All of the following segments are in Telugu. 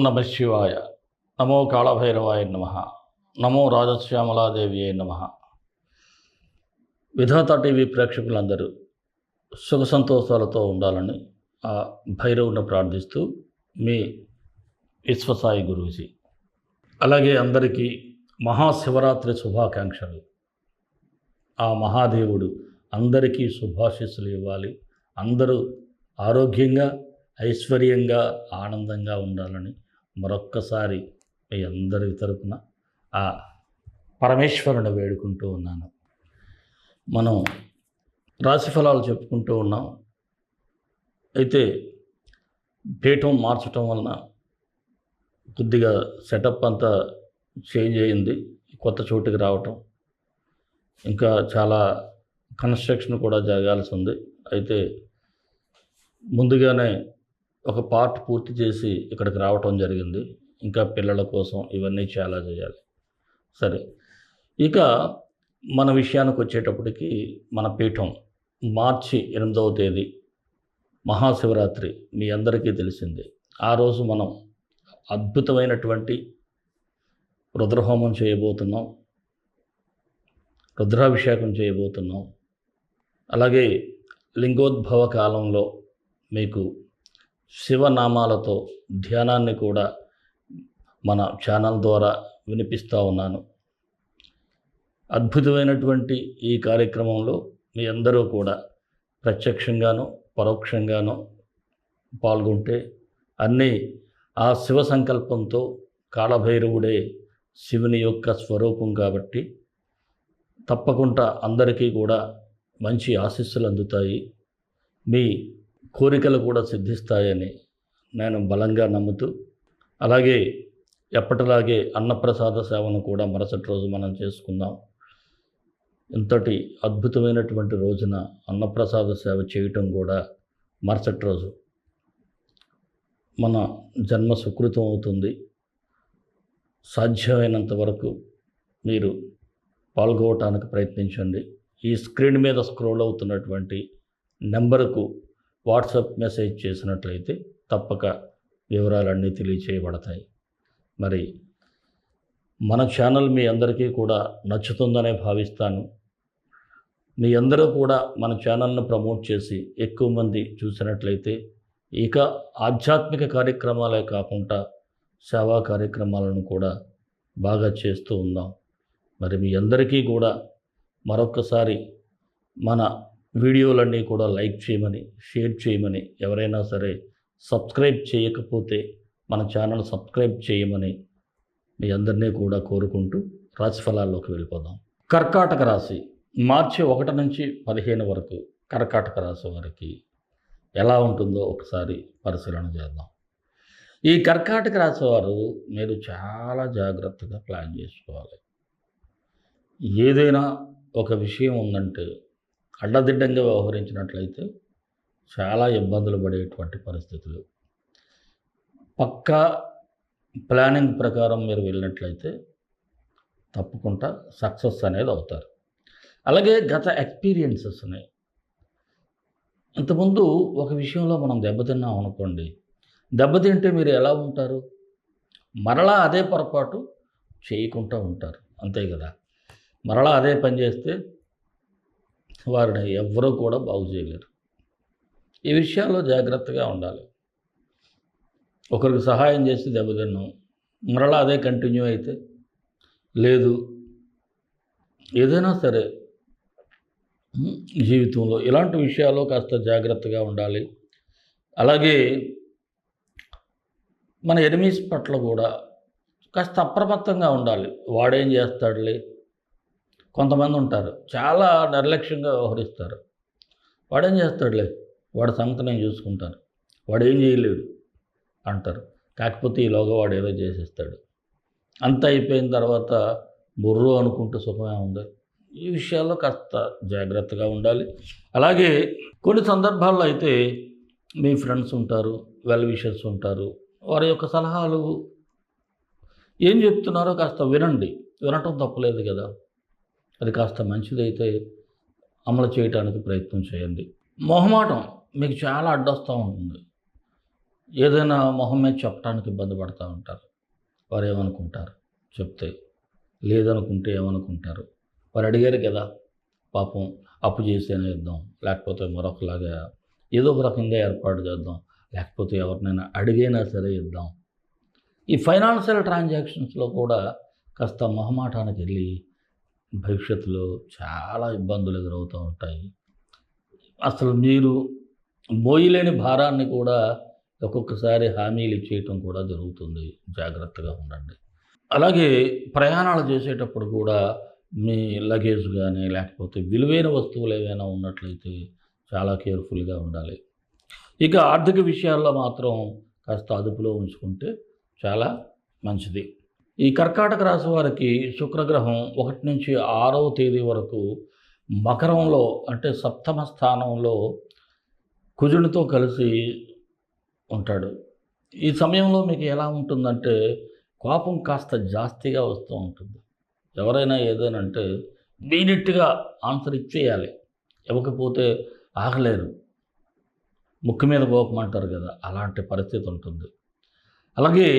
నమ శివాయ. నమో కాళభైరవాయ నమ. నమో రాజశ్యామలాదేవి నమ. విధాత టీవీ ప్రేక్షకులందరూ సుఖ సంతోషాలతో ఉండాలని ఆ భైరవుని ప్రార్థిస్తూ మీ విశ్వసాయి గురూజీ. అలాగే అందరికీ మహాశివరాత్రి శుభాకాంక్షలు. ఆ మహాదేవుడు అందరికీ శుభాశీస్సులు ఇవ్వాలి. అందరూ ఆరోగ్యంగా, ఐశ్వర్యంగా, ఆనందంగా ఉండాలని మరొక్కసారి మీ అందరి తరపున ఆ పరమేశ్వరుని వేడుకుంటూ ఉన్నాను. మనం రాశిఫలాలు చెప్పుకుంటూ ఉన్నాం. అయితే పీఠం మార్చటం వలన కొద్దిగా సెటప్ అంతా చేంజ్ అయింది. కొత్త చోటుకి రావటం, ఇంకా చాలా కన్స్ట్రక్షన్ కూడా జరగాల్సి ఉంది. అయితే ముందుగానే ఒక పార్ట్ పూర్తి చేసి ఇక్కడికి రావటం జరిగింది. ఇంకా పిల్లల కోసం ఇవన్నీ చాలా చేయాలి. సరే, ఇక మన విషయానికి వచ్చేటప్పటికి మన పీఠం మార్చి 8వ తేదీ మహాశివరాత్రి మీ అందరికీ తెలిసిందే. ఆ రోజు మనం అద్భుతమైనటువంటి రుద్రహోమం చేయబోతున్నాం, రుద్రాభిషేకం చేయబోతున్నాం. అలాగే లింగోద్భవ కాలంలో మీకు శివనామాలతో ధ్యానాన్ని కూడా మన ఛానల్ ద్వారా వినిపిస్తూ ఉన్నాను. అద్భుతమైనటువంటి ఈ కార్యక్రమంలో మీ అందరూ కూడా ప్రత్యక్షంగానో పరోక్షంగానో పాల్గొంటే అన్నీ ఆ శివ సంకల్పంతో, కాళభైరవుడే శివుని యొక్క స్వరూపం కాబట్టి తప్పకుండా అందరికీ కూడా మంచి ఆశీస్సులు అందుతాయి. మీ కోరికలు కూడా సిద్ధిస్తాయని నేను బలంగా నమ్ముతూ, అలాగే ఎప్పటిలాగే అన్నప్రసాద సేవను కూడా మరుసటి రోజు మనం చేసుకుందాం. ఇంతటి అద్భుతమైనటువంటి రోజున అన్నప్రసాద సేవ చేయటం కూడా మరుసటి రోజు మన జన్మ సుకృతం అవుతుంది. సాధ్యమైనంత వరకు మీరు పాల్గొనడానికి ప్రయత్నించండి. ఈ స్క్రీన్ మీద స్క్రోల్ అవుతున్నటువంటి నెంబరుకు వాట్సాప్ మెసేజ్ చేసినట్లయితే తప్పక వివరాలన్నీ తెలియచేయబడతాయి. మరి మన ఛానల్ మీ అందరికీ కూడా నచ్చుతుందనే భావిస్తాను. మీ అందరూ కూడా మన ఛానల్ను ప్రమోట్ చేసి ఎక్కువ మంది చూసినట్లయితే ఇక ఆధ్యాత్మిక కార్యక్రమాలే కాకుండా సేవా కార్యక్రమాలను కూడా బాగా చేస్తూ ఉందాం. మరి మీ అందరికీ కూడా మరొక్కసారి మన వీడియోలన్నీ కూడా లైక్ చేయమని, షేర్ చేయమని, ఎవరైనా సరే సబ్స్క్రైబ్ చేయకపోతే మన ఛానల్ సబ్స్క్రైబ్ చేయమని మీ అందరినీ కూడా కోరుకుంటూ రాశిఫలాల్లోకి వెళ్ళిపోదాం. కర్కాటక రాశి మార్చి 1 నుంచి 15 వరకు కర్కాటక రాశి వారికి ఎలా ఉంటుందో ఒకసారి పరిశీలన చేద్దాం. ఈ కర్కాటక రాశి వారు మీరు చాలా జాగ్రత్తగా ప్లాన్ చేసుకోవాలి. ఏదైనా ఒక విషయం ఉందంటే అడ్డదిడ్డంగా వ్యవహరించినట్లయితే చాలా ఇబ్బందులు పడేటువంటి పరిస్థితులు. పక్కా ప్లానింగ్ ప్రకారం మీరు వెళ్ళినట్లయితే తప్పకుండా సక్సెస్ అనేది అవుతారు. అలాగే గత ఎక్స్పీరియన్సెస్ ఉన్నాయి. ఇంతకుముందు ఒక విషయంలో మనం దెబ్బతిన్నాం అనుకోండి, దెబ్బతింటే మీరు ఎలా ఉంటారు? మరలా అదే పొరపాటు చేయకుండా ఉంటారు, అంతే కదా. మరలా అదే పని చేస్తే వారిని ఎవ్వరూ కూడా బాగు చేయలేరు. ఈ విషయాల్లో జాగ్రత్తగా ఉండాలి. ఒకరికి సహాయం చేసి దెబ్బతిన్నాం, మరలా అదే కంటిన్యూ అయితే లేదు. ఏదైనా సరే జీవితంలో ఇలాంటి విషయాల్లో కాస్త జాగ్రత్తగా ఉండాలి. అలాగే మన ఎనిమీస్ పట్ల కూడా కాస్త అప్రమత్తంగా ఉండాలి. వాడేం చేస్తాడులే, కొంతమంది ఉంటారు చాలా నిర్లక్ష్యంగా వ్యవహరిస్తారు. వాడేం చేస్తాడులే, వాడి సంగతి నేను చూసుకుంటాను, వాడు ఏం చేయలేడు అంటారు. కాకపోతే ఈలోగా వాడు ఏదో చేసేస్తాడు. అంత అయిపోయిన తర్వాత బుర్రు అనుకుంటూ సుఖమే ఉంది. ఈ విషయాల్లో కాస్త జాగ్రత్తగా ఉండాలి. అలాగే కొన్ని సందర్భాల్లో అయితే మీ ఫ్రెండ్స్ ఉంటారు, వెల్ విషర్స్ ఉంటారు. వారి యొక్క సలహాలు ఏం చెప్తున్నారో కాస్త వినండి. వినటం తప్పులేదు కదా. అది కాస్త మంచిదైతే అమలు చేయడానికి ప్రయత్నం చేయండి. మొహమాటం మీకు చాలా అడ్డొస్తూ ఉంటుంది. ఏదైనా మొహం మీద చెప్పడానికి ఇబ్బంది పడతా ఉంటారు. వారు ఏమనుకుంటారు చెప్తే? లేదనుకుంటే ఏమనుకుంటారు? వారు అడిగారు కదా! పాపం అప్పు చేసైనా ఇద్దాం, లేకపోతే మరొకలాగా ఏదో ఒక రకంగా ఏర్పాటు చేద్దాం, లేకపోతే ఎవరినైనా అడిగైనా సరే ఇద్దాం. ఈ ఫైనాన్షియల్ ట్రాన్సాక్షన్స్‌లో కూడా కాస్త మొహమాటానికెళ్ళి భవిష్యత్తులో చాలా ఇబ్బందులు ఎదురవుతూ ఉంటాయి. అసలు మీరు మోయలేని భారాన్ని కూడా ఒక్కొక్కసారి హామీలు ఇచ్చేయటం కూడా జరుగుతుంది. జాగ్రత్తగా ఉండండి. అలాగే ప్రయాణాలు చేసేటప్పుడు కూడా మీ లగేజ్ గానీ, లేకపోతే విలువైన వస్తువులు ఏవైనా ఉన్నట్లయితే చాలా కేర్‌ఫుల్‌గా ఉండాలి. ఇక ఆర్థిక విషయాల్లో మాత్రం కాస్త అదుపులో ఉంచుకుంటే చాలా మంచిది. ఈ కర్కాటక రాశి వారికి శుక్రగ్రహం 1-6వ తేదీ వరకు మకరంలో అంటే సప్తమ స్థానంలో కుజునితో కలిసి ఉంటాడు. ఈ సమయంలో మీకు ఎలా ఉంటుందంటే కోపం కాస్త జాస్తిగా వస్తూ ఉంటుంది. ఎవరైనా ఏదైనా అంటే ఇమ్మీడియట్‌గా ఆన్సర్ ఇచ్చేయాలి. ఇవ్వకపోతే ఆగలేరు. ముక్కు మీద గోపమంటారు కదా! అలాంటి పరిస్థితి ఉంటుంది. అలాగే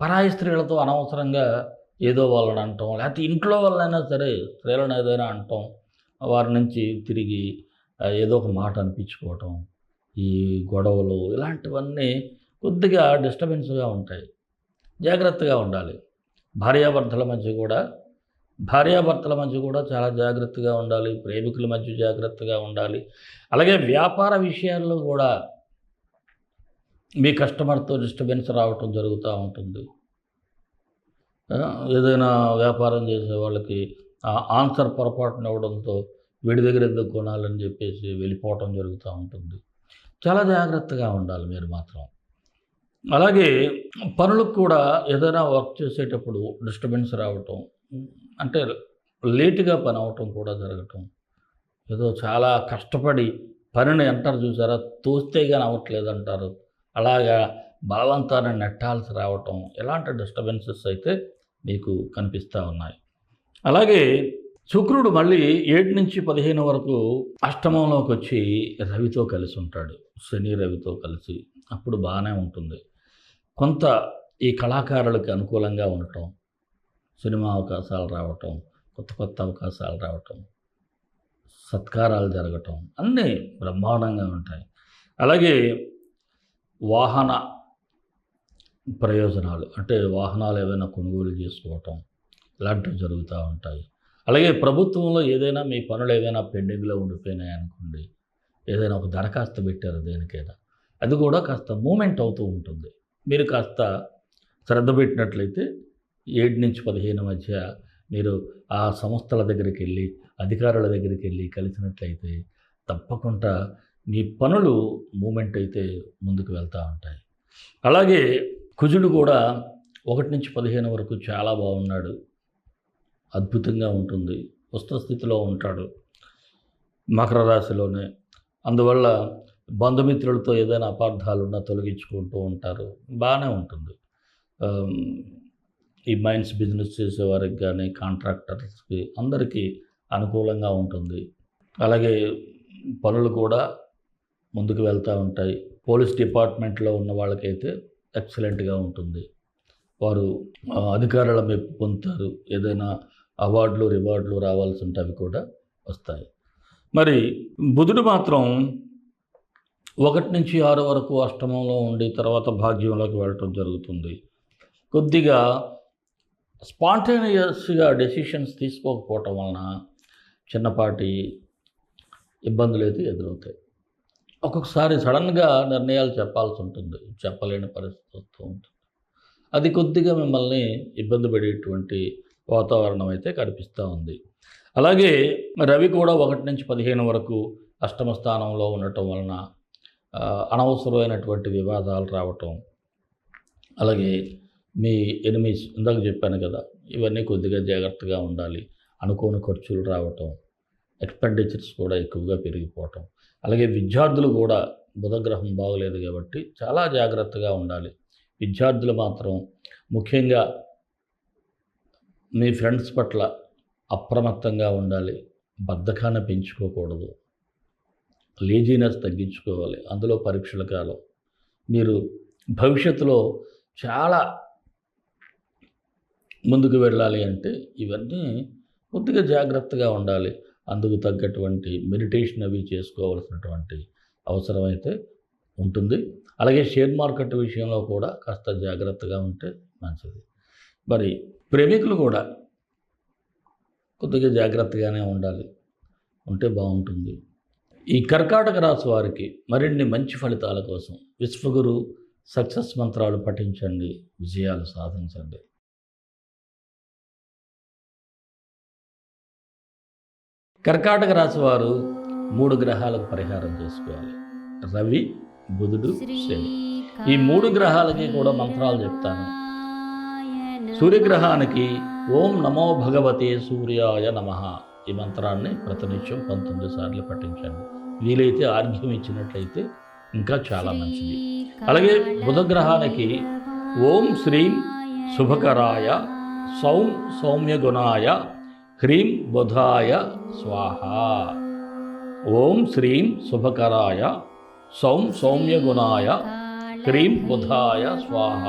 పరాయి స్త్రీలతో అనవసరంగా ఏదో వాళ్ళని అనటం, లేకపోతే ఇంట్లో వాళ్ళైనా సరే స్త్రీలను ఏదైనా అనటం, వారి నుంచి తిరిగి ఏదో ఒక మాట అనిపించుకోవటం, ఈ గొడవలు ఇలాంటివన్నీ కొద్దిగా డిస్టర్బెన్స్‌గా ఉంటాయి. జాగ్రత్తగా ఉండాలి. భార్యాభర్తల మధ్య కూడా భార్యాభర్తల మధ్య కూడా చాలా జాగ్రత్తగా ఉండాలి. ప్రేమికుల మధ్య జాగ్రత్తగా ఉండాలి. అలాగే వ్యాపార విషయాల్లో కూడా మీ కస్టమర్‌తో డిస్టర్బెన్స్ రావటం జరుగుతూ ఉంటుంది. ఏదైనా వ్యాపారం చేసే వాళ్ళకి ఆన్సర్ పొరపాటున ఇవ్వడంతో వీడి దగ్గర ఎందుకు కొనాలని చెప్పేసి వెళ్ళిపోవటం జరుగుతూ ఉంటుంది. చాలా జాగ్రత్తగా ఉండాలి మీరు మాత్రం. అలాగే పనులకు కూడా ఏదైనా వర్క్ చేసేటప్పుడు డిస్టర్బెన్స్ రావటం, అంటే లేట్‌గా పని అవ్వటం కూడా జరగటం. ఏదో చాలా కష్టపడి పనిని అంటారు చూసారా? తోస్తే గాని అవ్వట్లేదంటారు. అలాగా బలవంతాన నెట్టాల్సి రావటం, ఇలాంటి డిస్టర్బెన్సెస్ అయితే మీకు కనిపిస్తా ఉన్నాయి. అలాగే శుక్రుడు మళ్ళీ 7-15 వరకు అష్టమంలోకొచ్చి రవితో కలిసి ఉంటాడు. శని, రవితో కలిసి. అప్పుడు బానే ఉంటుంది. కొంత ఈ కళాకారులకి అనుకూలంగా ఉండటం, సినిమా అవకాశాలు రావటం, కొత్త కొత్త అవకాశాలు రావటం, సత్కారాలు జరగటం అన్నీ బ్రహ్మాండంగా ఉంటాయి. అలాగే వాహన ప్రయోజనాలు అంటే వాహనాలు ఏవైనా కొనుగోలు చేసుకోవటం ఇలాంటివి జరుగుతూ ఉంటాయి. అలాగే ప్రభుత్వంలో ఏదైనా మీ పనులు ఏదైనా పెండింగ్‌లో ఉండిపోయినాయనుకోండి, ఏదైనా ఒక దరఖాస్తు పెట్టారు దేనికైనా, అది కూడా కాస్త మూవ్‌మెంట్ అవుతూ ఉంటుంది. మీరు కాస్త శ్రద్ధ పెట్టినట్లయితే 7-15 మధ్య మీరు ఆ సంస్థల దగ్గరికెళ్ళి, అధికారుల దగ్గరికెళ్ళి కలిసినట్లయితే తప్పకుండా మీ పనులు మూవ్‌మెంట్ అయితే ముందుకు వెళ్తూ ఉంటాయి. అలాగే కుజుడు కూడా 1-15 వరకు చాలా బాగున్నాడు. అద్భుతంగా ఉంటుంది. ఉస్త స్థితిలో ఉంటాడు. మకర రాశిలోనే. అందువల్ల బంధుమిత్రులతో ఏదైనా అపార్థాలున్నా తొలగించుకుంటూ ఉంటారు. బానే ఉంటుంది. ఆహ్, ఈ మైన్స్ బిజినెస్ చేసేవారికి గానీ, కాంట్రాక్టర్స్‌కి అందరికీ అనుకూలంగా ఉంటుంది. అలాగే పనులు కూడా ముందుకు వెళ్తా ఉంటాయి. పోలీస్ డిపార్ట్మెంట్‌లో ఉన్న వాళ్ళకైతే ఎక్సలెంట్‌గా ఉంటుంది. వారు అధికారుల మెప్పు పొందుతారు. ఏదైనా అవార్డులు, రివార్డులు రావాల్సుంటే అవి కూడా వస్తాయి. మరి బుధుడు మాత్రం 1-6 వరకు అష్టమంలో ఉండి తర్వాత భాగ్యంలోకి వెళ్ళటం జరుగుతుంది. కొద్దిగా స్పాంటేనియస్‌గా డెసిషన్స్ తీసుకోకపోవటం వలన చిన్నపాటి ఇబ్బందులైతే ఎదురవుతాయి. ఒక్కొక్కసారి సడన్‌గా నిర్ణయాలు చెప్పాల్సి ఉంటుంది. చెప్పలేని పరిస్థితి వస్తూ ఉంటుంది. అది కొద్దిగా మిమ్మల్ని ఇబ్బంది పడేటువంటి వాతావరణం అయితే కనిపిస్తూ ఉంది. అలాగే రవి కూడా 1-15 వరకు అష్టమ స్థానంలో ఉండటం వలన అనవసరమైనటువంటి వివాదాలు రావటం, అలాగే మీ ఎనిమీస్ ఇందాక చెప్పాను కదా! ఇవన్నీ కొద్దిగా జాగ్రత్తగా ఉండాలి. అనుకోని ఖర్చులు రావటం, ఎక్స్‌పెండిచర్స్ కూడా ఎక్కువగా పెరిగిపోవటం. అలాగే విద్యార్థులు కూడా బుధగ్రహం బాగోలేదు కాబట్టి చాలా జాగ్రత్తగా ఉండాలి. విద్యార్థులు మాత్రం ముఖ్యంగా మీ ఫ్రెండ్స్ పట్ల అప్రమత్తంగా ఉండాలి. బద్ధకాన్ని పెంచుకోకూడదు. లేజీనెస్ తగ్గించుకోవాలి. అందులో పరీక్షల కాలం. మీరు భవిష్యత్తులో చాలా ముందుకు వెళ్ళాలి అంటే ఇవన్నీ కొద్దిగా జాగ్రత్తగా ఉండాలి. అందుకు తగ్గటువంటి మెడిటేషన్ అవి చేసుకోవాల్సినటువంటి అవసరం అయితే ఉంటుంది. అలాగే షేర్ మార్కెట్ విషయంలో కూడా కాస్త జాగ్రత్తగా ఉంటే మంచిది. మరి ప్రేమికులు కూడా కొద్దిగా జాగ్రత్తగానే ఉంటే బాగుంటుంది. ఈ కర్కాటక రాశి వారికి మరిన్ని మంచి ఫలితాల కోసం విశ్వగురు సక్సెస్ మంత్రాలు పఠించండి, విజయాలు సాధించండి. కర్కాటక రాశి వారు 3 గ్రహాలకు పరిహారం చేసుకోవాలి. రవి, బుధుడు, శని. ఈ 3 గ్రహాలకి కూడా మంత్రాలు చెప్తాను. సూర్యగ్రహానికి ఓం నమో భగవతే సూర్యాయ నమః ఈ మంత్రాన్ని ప్రతినిత్యం 19 సార్లు పఠించండి. వీలైతే ఆర్ఘ్యం ఇచ్చినట్లయితే ఇంకా చాలా మంచిది. అలాగే బుధగ్రహానికి ఓం శ్రీం శుభకరాయ సౌం సౌమ్యగుణాయ హ్రీం బుధాయ స్వాహ. ఓం శ్రీం శుభకరాయ సౌం సౌమ్యగుణాయ హ్రీం బుధాయ స్వాహ.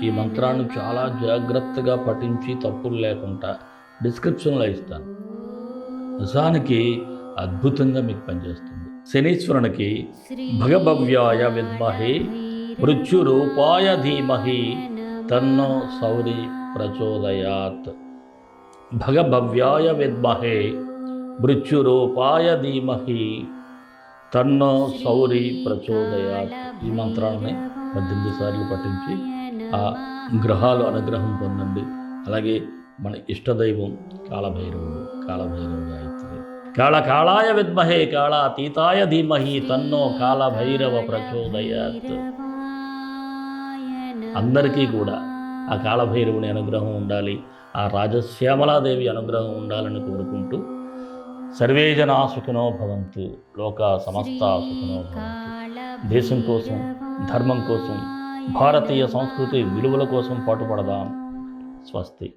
ఈ మంత్రాన్ని చాలా జాగ్రత్తగా పఠించి తప్పులు లేకుండా డిస్క్రిప్షన్లో ఇస్తాను. నిజానికి అద్భుతంగా మీకు పనిచేస్తుంది. శనీశ్వరునికి భగభవ్యాయ విద్మహే మృత్యురూపాయ ధీమహి తన్నో సౌరి ప్రచోదయాత్. భగభవ్యాయ విద్మహే మృత్యురూపాయ ధీమహి తన్నో సౌరి ప్రచోదయాత్. ఈ మంత్రాన్ని 18 సార్లు పఠించి ఆ గ్రహాలు అనుగ్రహం పొందండి. అలాగే మన ఇష్టదైవం కాలభైరవుడు, కాలభైరవ గాయత్రి. కాళకాళాయ విద్మహే కాళాతీతాయ ధీమహి తన్నో కాలభైరవ ప్రచోదయాత్. అందరికీ కూడా ఆ కాలభైరవుని అనుగ్రహం ఉండాలి, ఆ రాజశ్యామలాదేవి అనుగ్రహం ఉండాలని కోరుకుంటూ సర్వే జనా సుఖినో భవంతు, లోక సమస్త సుఖినో భవంతు. దేశం కోసం, ధర్మం కోసం, భారతీయ సంస్కృతి విలువల కోసం పాటుపడదాం. స్వస్తి.